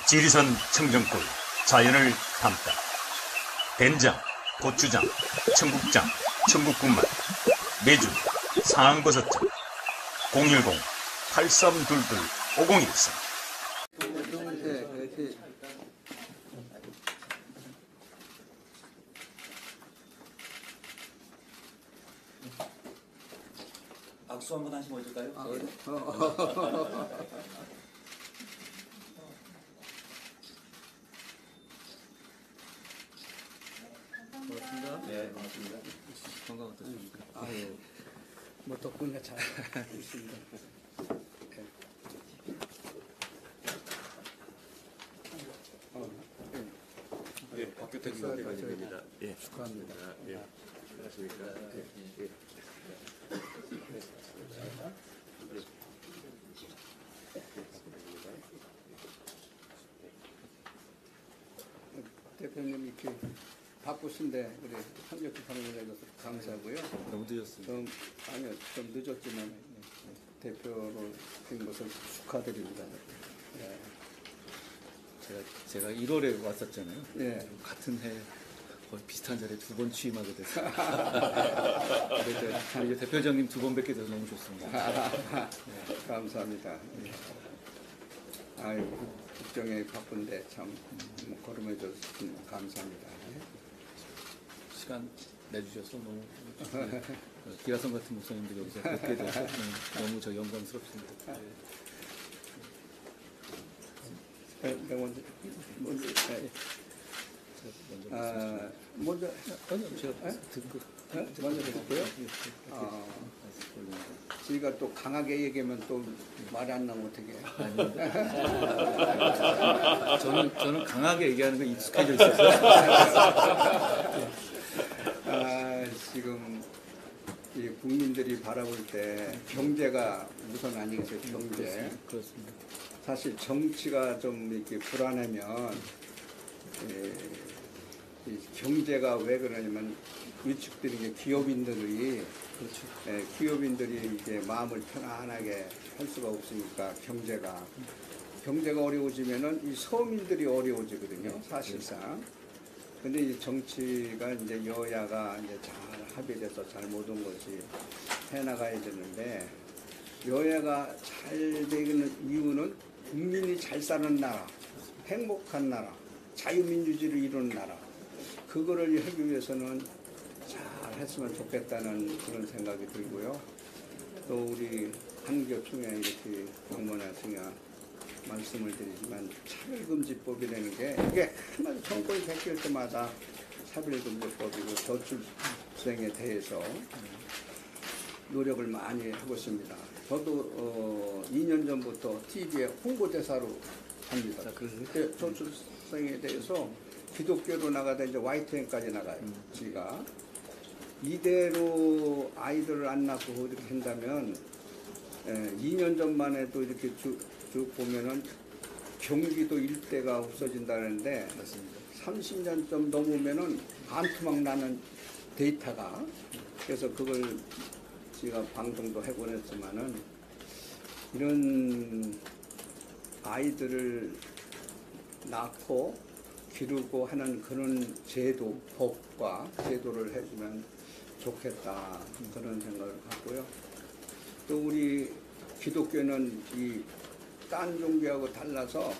지리산 청정골 자연을 담다. 된장, 고추장, 청국장, 청국분말, 메주, 상황버섯장. 010-8322-5013. 악수 한번 하시면 어떨까요? 고맙습니다. 네, 고맙습니다. 건강 어떠십니까? 아유, 뭐 덕분에 잘 있습니다. 예, 박규택 의원입니다. 예, 축하합니다. 예, 안녕하십니까? 예. 대표님 이렇게 바쁘신데 우리 한적기 방문해줘서 감사하고요. 너무 늦었습니다. 좀 늦었지만 대표로 된 것을 축하드립니다. 예. 제가 1월에 왔었잖아요. 예. 같은 해 거의 비슷한 자리에 두 번 취임하게 됐어요. 근데 이제 대표장님 두 번 뵙게 돼서 너무 좋습니다. 감사합니다. 예. 아유, 국정에 바쁜데 참 걸음해줘서 감사합니다. 예. 시간 내주셔서 너무 기라성 같은 목사님들 여기서 뵙게 돼서 너무 저 영광스럽습니다. 먼저 제가 듣고 먼저 해볼게요. 저희가 또 강하게 얘기하면 또 말이 안 나오면 어떻게 해요? 저는 강하게 얘기하는 거 익숙해져 있어서 지금 이 국민들이 바라볼 때 경제가 우선 아니겠어요? 경제. 그렇습니다. 사실 정치가 좀 이렇게 불안하면 이 경제가 왜 그러냐면 위축되는 게 기업인들이 그렇죠. 기업인들이 이제 마음을 편안하게 할 수가 없으니까 경제가 어려워지면은 이 서민들이 어려워지거든요, 사실상. 근데 이 정치가 이제 여야가 이제 잘 합의돼서 잘 모든 것이 해나가야 되는데 여야가 잘 되는 이유는 국민이 잘 사는 나라, 행복한 나라, 자유민주주의를 이루는 나라. 그거를 하기 위해서는 잘 했으면 좋겠다는 그런 생각이 들고요. 또 우리 한교총회 이렇게 방문하시냐 말씀을 드리지만 차별금지법이라는 게 이게 하나의 정권이 바뀔 때마다 차별금지법이고 저출생에 대해서 노력을 많이 하고 있습니다. 저도 2년 전부터 TV에 홍보대사로 합니다. 그때 저출생에 대해서 기독교로 나가다 이제 YTN까지 나가요. 지가 이대로 아이들을 안 낳고 이렇게 한다면 2년 전만 해도 이렇게 쭉 보면은 경기도 일대가 없어진다는데 30년 좀 넘으면은 반토막 나는 데이터가 그래서 그걸 제가 방송도 해보냈지만은 이런 아이들을 낳고 기르고 하는 그런 제도, 법과 제도를 해주면 좋겠다 그런 생각을 갖고요. 또 우리 기독교는 이 딴 종교하고 달라서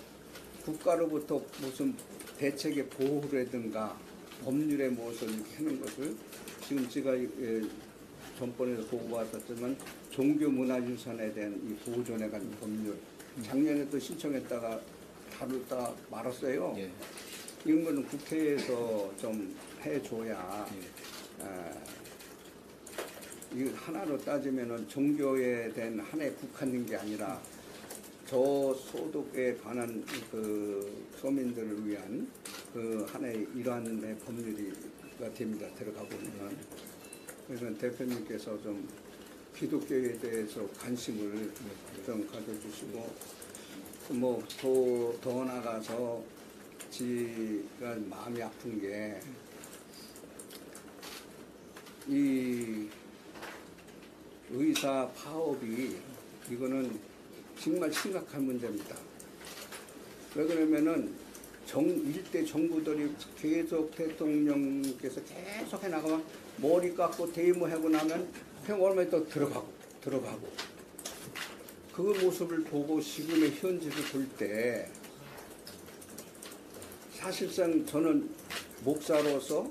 국가로부터 무슨 대책의 보호라든가 법률의 무엇을 이렇게 하는 것을 지금 제가 전번에도 보고받았지만 종교문화유산에 대한 이 보존에 관한 법률 작년에도 신청했다가 다루다 말았어요. 예. 이런 거는 국회에서 좀 해줘야 이 하나로 따지면은 종교에 대한 하나에 국한된 게 아니라 저소득에 관한 그 서민들을 위한 그 하나의 일환의 법률이가 됩니다. 들어가고 있는. 그래서 대표님께서 좀 기독교에 대해서 관심을 좀 가져주시고 뭐 더 나가서 지가 마음이 아픈 게 이 의사 파업이 이거는 정말 심각한 문제입니다. 왜 그러면은 일대 정부들이 계속 대통령께서 계속 해나가면 머리 깎고 대모하고 나면 그냥 얼마 또 들어가고 그 모습을 보고 지금의 현실을 볼 때 사실상 저는 목사로서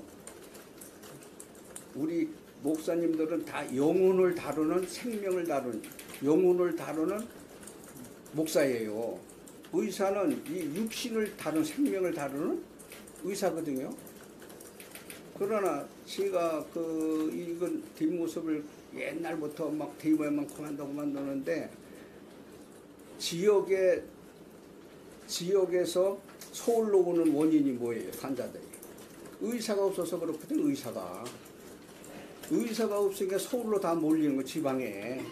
우리 목사님들은 다 영혼을 다루는 생명을 다루는 영혼을 다루는 목사예요. 의사는 이 육신을 다루는 생명을 다루는 의사거든요. 그러나 제가 이건 뒷모습을 옛날부터 막 대모에만 그만두는데 지역에서 서울로 오는 원인이 뭐예요? 환자들이 의사가 없어서 그렇거든. 의사가 없으니까 서울로 다 몰리는 거 지방에.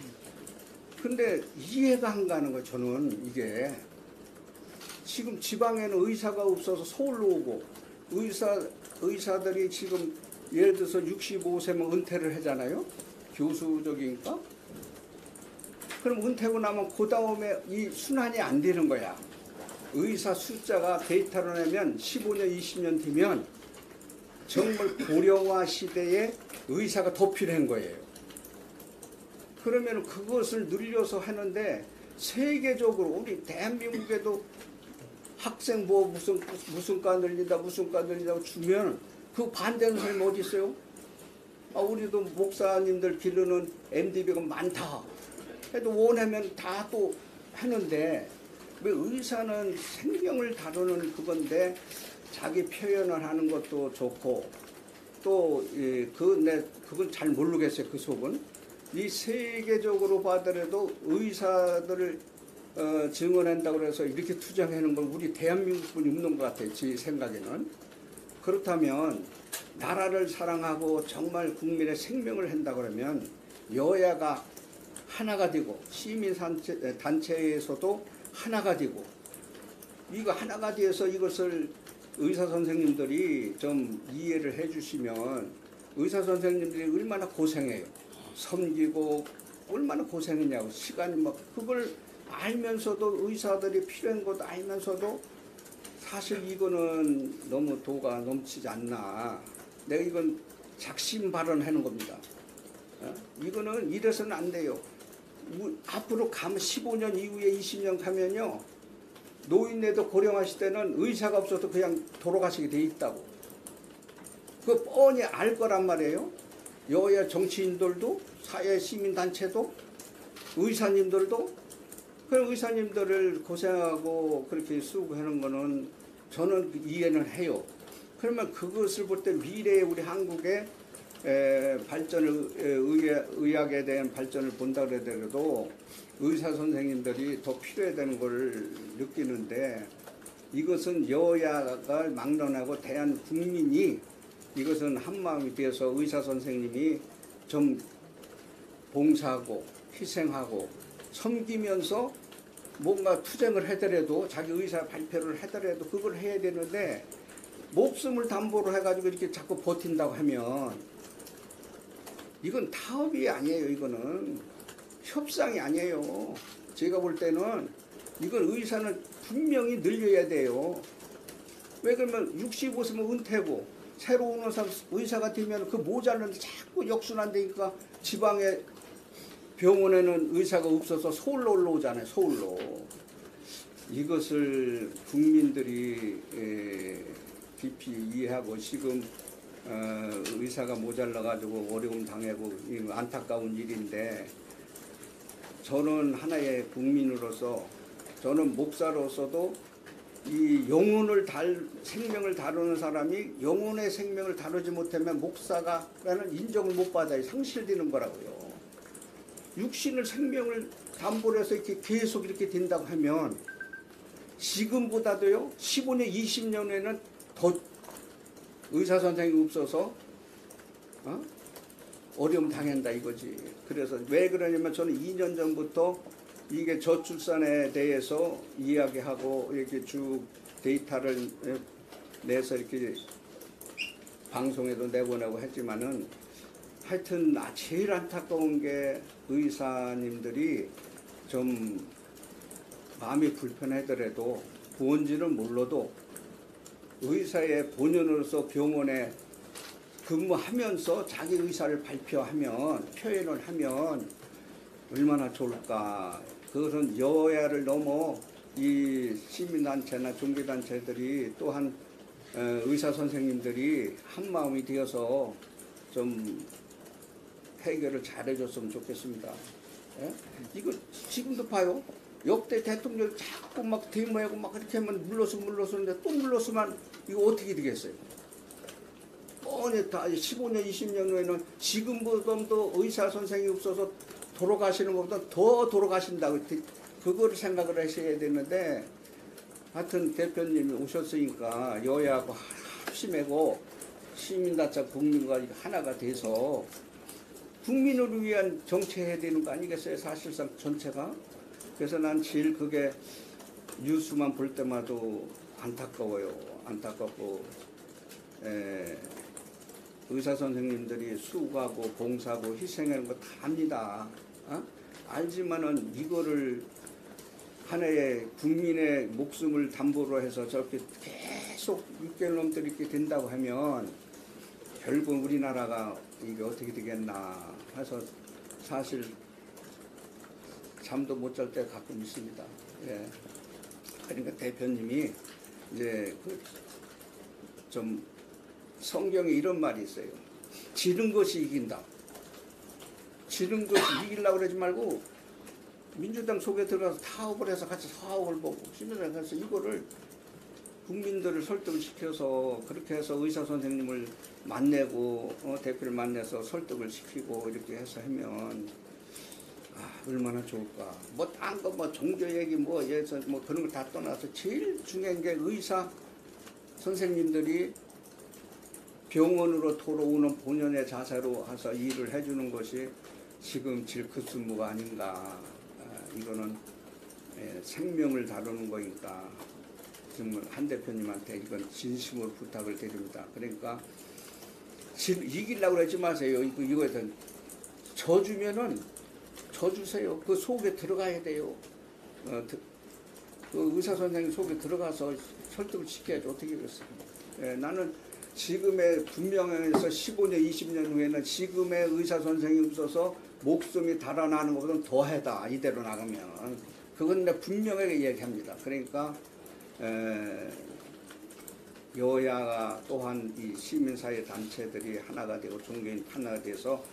근데 이해가 안 가는 거 저는 이게 지금 지방에는 의사가 없어서 서울로 오고 의사들이 지금 예를 들어서 65세면 은퇴를 하잖아요. 교수적이니까. 그럼 은퇴하고 나면 그 다음에 이 순환이 안 되는 거야. 의사 숫자가 데이터로 내면 15년, 20년 뒤면 정말 고령화 시대에 의사가 더 필요한 거예요. 그러면 그것을 늘려서 하는데 세계적으로 우리 대한민국에도 학생 뭐 무슨 과 늘린다고 주면 그 반대하는 사람이 어디 있어요? 우리도 목사님들 기르는 MD비가 많다 해도 원하면 다 또 하는데 왜 의사는 생명을 다루는 그건데 자기 표현을 하는 것도 좋고 또 그건 잘 모르겠어요. 그 속은 이 세계적으로 봐더라도 의사들을 증언한다고 해서 이렇게 투쟁하는 건 우리 대한민국뿐이 없는 것 같아요. 제 생각에는. 그렇다면 나라를 사랑하고 정말 국민의 생명을 한다고 그러면 여야가 하나가 되고 시민단체에서도 하나가 되고 이거 하나가 되어서 이것을 의사 선생님들이 좀 이해를 해주시면 의사 선생님들이 얼마나 고생해요. 섬기고 얼마나 고생했냐고 시간이 막 그걸 알면서도 의사들이 필요한 것도 알면서도 사실 이거는 너무 도가 넘치지 않나. 내가 이건 작심 발언하는 겁니다. 이거는 이래서는 안 돼요. 앞으로 가면 15년 이후에 20년 가면요. 노인네도 고령하실 때는 의사가 없어서 그냥 돌아가시게 돼 있다고. 그거 뻔히 알 거란 말이에요. 여야 정치인들도 사회 시민단체도 의사님들도 그런 의사님들을 고생하고 그렇게 쓰고 하는 거는 저는 이해는 해요. 그러면 그것을 볼 때 미래의 우리 한국의 발전을 의학에 대한 발전을 본다 그러더라도 의사 선생님들이 더 필요해야 되는 걸 느끼는데 이것은 여야가 막론하고 대한 국민이 이것은 한마음이 되어서 의사 선생님이 좀 봉사하고 희생하고 섬기면서 뭔가 투쟁을 하더라도 자기 의사 발표를 하더라도 그걸 해야 되는데 목숨을 담보로 해가지고 이렇게 자꾸 버틴다고 하면 이건 타협이 아니에요. 이거는 협상이 아니에요. 제가 볼 때는 이건 의사는 분명히 늘려야 돼요. 왜 그러면 65세면 은퇴고 새로 오는 사람 의사가 되면 그 모자른데 자꾸 역순환되니까 지방에 병원에는 의사가 없어서 서울로 올라오잖아요. 서울로. 이것을 국민들이 깊이 이해하고 지금 의사가 모자라가지고 어려움 당하고 안타까운 일인데 저는 하나의 국민으로서 저는 목사로서도 이 생명을 다루는 사람이 영혼의 생명을 다루지 못하면 목사가라는 인정을 못 받아요. 상실되는 거라고요. 육신을 생명을 담보로 해서 이렇게 계속 이렇게 된다고 하면 지금보다도요 15년 20년에는 더 의사 선생님이 없어서 어려움 당한다 이거지. 그래서 왜 그러냐면 저는 2년 전부터 이게 저출산에 대해서 이야기하고 이렇게 쭉 데이터를 내서 이렇게 방송에도 내보내고 했지만은 하여튼 제일 안타까운 게 의사님들이 좀 마음이 불편하더라도 뭔지는 몰라도 의사의 본연으로서 병원에 근무하면서 자기 의사를 발표하면 표현을 하면 얼마나 좋을까. 그것은 여야를 넘어 이 시민단체나 종교단체들이 또한 의사 선생님들이 한 마음이 되어서 좀 해결을 잘해줬으면 좋겠습니다. 예? 이거 지금도 봐요. 역대 대통령 자꾸 막 데모하고 막 그렇게 하면 물러서는데 또 물러서면 이거 어떻게 되겠어요? 뻔히 다 15년, 20년 후에는 지금보다도 의사 선생님이 없어서 돌아가시는 것보다 더 돌아가신다고 그거를 생각을 하셔야 되는데 하여튼 대표님이 오셨으니까 여야하고 합심하고 시민단체 국민과 하나가 돼서 국민을 위한 정치해야 되는 거 아니겠어요? 사실상 전체가. 그래서 난 제일 그게 뉴스만 볼 때마다 안타까워요. 안타깝고 의사 선생님들이 수고하고 봉사하고 희생하는 거 다 압니다. 알지만은 이거를 하나의 국민의 목숨을 담보로 해서 저렇게 계속 6개월 넘도록 이렇게 된다고 하면 결국 우리나라가 이게 어떻게 되겠나 해서 사실 잠도 못 잘 때 가끔 있습니다. 예. 그러니까 대표님이 이제 좀 성경에 이런 말이 있어요. 지른 것이 이긴다. 지른 것이 이기려고 그러지 말고 민주당 속에 들어가서 타협을 해서 같이 사업을 보고 시민을 해서 이거를 국민들을 설득을 시켜서 그렇게 해서 의사 선생님을 만나고 대표를 만나서 설득을 시키고 이렇게 해서 하면 얼마나 좋을까. 뭐 딴 거 뭐 종교 얘기 뭐 예서 뭐 그런 걸 다 떠나서 제일 중요한 게 의사 선생님들이 병원으로 돌아오는 본연의 자세로 해서 일을 해주는 것이 지금 제일 급선무가 아닌가. 이거는 생명을 다루는 거니까 정말 한 대표님한테 이건 진심으로 부탁을 드립니다. 그러니까 이기려고 하지 마세요. 이거에 대한 져주면은 져주세요. 그 속에 들어가야 돼요. 그 의사 선생님 속에 들어가서 설득을 시켜야지 어떻게 그랬어요. 나는 지금의 분명해서 15년, 20년 후에는 지금의 의사 선생님이 없어서 목숨이 달아나는 것보다는 더해다. 이대로 나가면. 그건 내가 분명하게 얘기합니다. 그러니까 여야가 또한 이 시민사회 단체들이 하나가 되고 종교인 하나가 돼서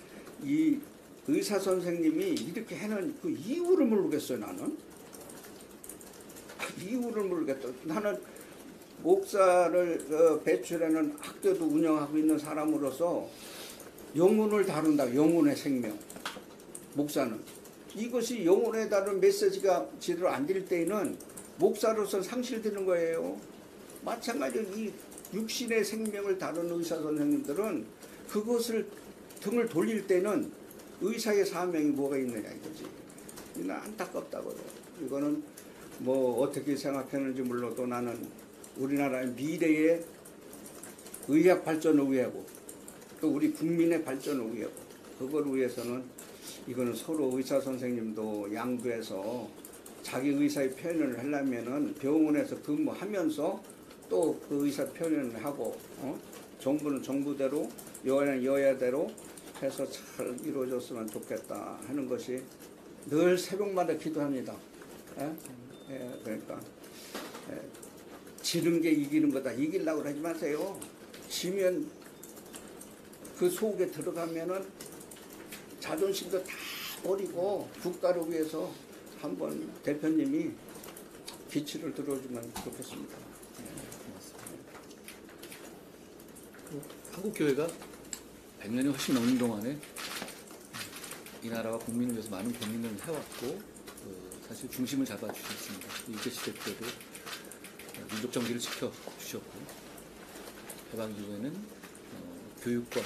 이 의사 선생님이 이렇게 해는 그 이유를 모르겠어요. 나는 이유를 모르겠다. 나는 목사를 배출하는 학교도 운영하고 있는 사람으로서 영혼을 다룬다. 영혼의 생명. 목사는 이것이 영혼에 다룬 메시지가 제대로 안 될 때에는 목사로서 상실되는 거예요. 마찬가지로 이 육신의 생명을 다루는 의사 선생님들은 그것을 등을 돌릴 때는 의사의 사명이 뭐가 있느냐 이거지. 이는 안타깝다고요. 이거는 뭐 어떻게 생각하는지 몰라도 나는 우리나라의 미래의 의학 발전을 위하고 또 우리 국민의 발전을 위하고 그걸 위해서는 이거는 서로 의사 선생님도 양보해서 자기 의사의 표현을 하려면은 병원에서 근무하면서 또 그 의사 표현을 하고 정부는 정부대로 여야는 여야대로 해서 잘 이루어졌으면 좋겠다 하는 것이 늘 새벽마다 기도합니다. 그러니까 지는 게 이기는 거다. 이기려고 하지 마세요. 지면 그 속에 들어가면은 자존심도 다 버리고 국가를 위해서 한번 대표님이 기치를 들어주면 좋겠습니다. 한국 교회가 100년이 훨씬 넘는 동안에 이 나라와 국민을 위해서 많은 고민을 해왔고 사실 중심을 잡아주셨습니다. 이재시 대표도 민족 정기를 지켜주셨고 해방 이후에는 교육과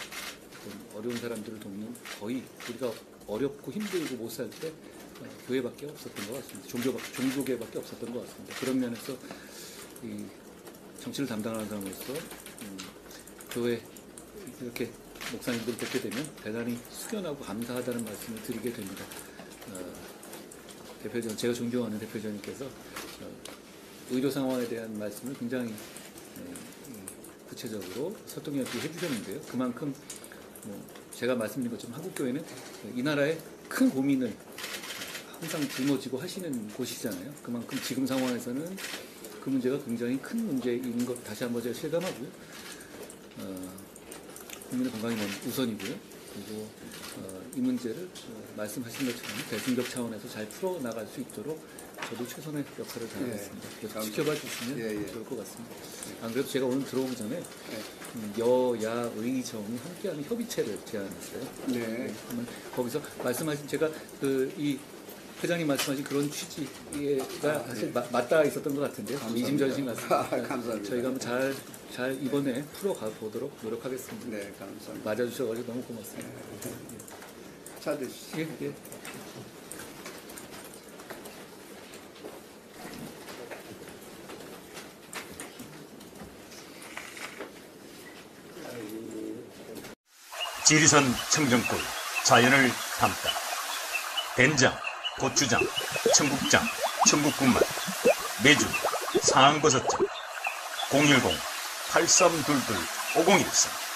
어려운 사람들을 돕는 거의 우리가 어렵고 힘들고 못 살 때 교회밖에 없었던 것 같습니다. 종교계밖에 없었던 것 같습니다. 그런 면에서 이 정치를 담당하는 사람으로서 교회 이렇게 목사님들을 뵙게 되면 대단히 숙연하고 감사하다는 말씀을 드리게 됩니다. 대표전 제가 존경하는 대표전님께서 의료 상황에 대한 말씀을 굉장히 구체적으로 설득력 있게 해주셨는데요. 그만큼 제가 말씀드린 것처럼 한국교회는 이 나라의 큰 고민을 항상 짊어지고 하시는 곳이잖아요. 그만큼 지금 상황에서는 그 문제가 굉장히 큰 문제인 것 다시 한번 제가 실감하고요. 국민의 건강이 우선이고요. 그리고 이 문제를 말씀하신 것처럼 대승적 차원에서 잘 풀어나갈 수 있도록 저도 최선의 역할을 다하겠습니다. 그래서 지켜봐 주시면 좋을 것 같습니다. 안 그래도 제가 오늘 들어오기 전에 여야 의정이 함께하는 협의체를 제안했어요. 네. 그러면 거기서 말씀하신 제가 이 회장님 말씀하신 그런 취지가 사실 맞닿아 있었던 것 같은데요. 이심전심 같습니다. 감사합니다. 저희가 한번 잘 이번에 풀어가 보도록 노력하겠습니다. 네, 감사합니다. 맞아주셔가지고 너무 고맙습니다. 차 드시죠. 예. 지리산 청정골 자연을 담다. 된장, 고추장, 청국장, 청국군맛, 메주, 상황버섯장 010-8322-5013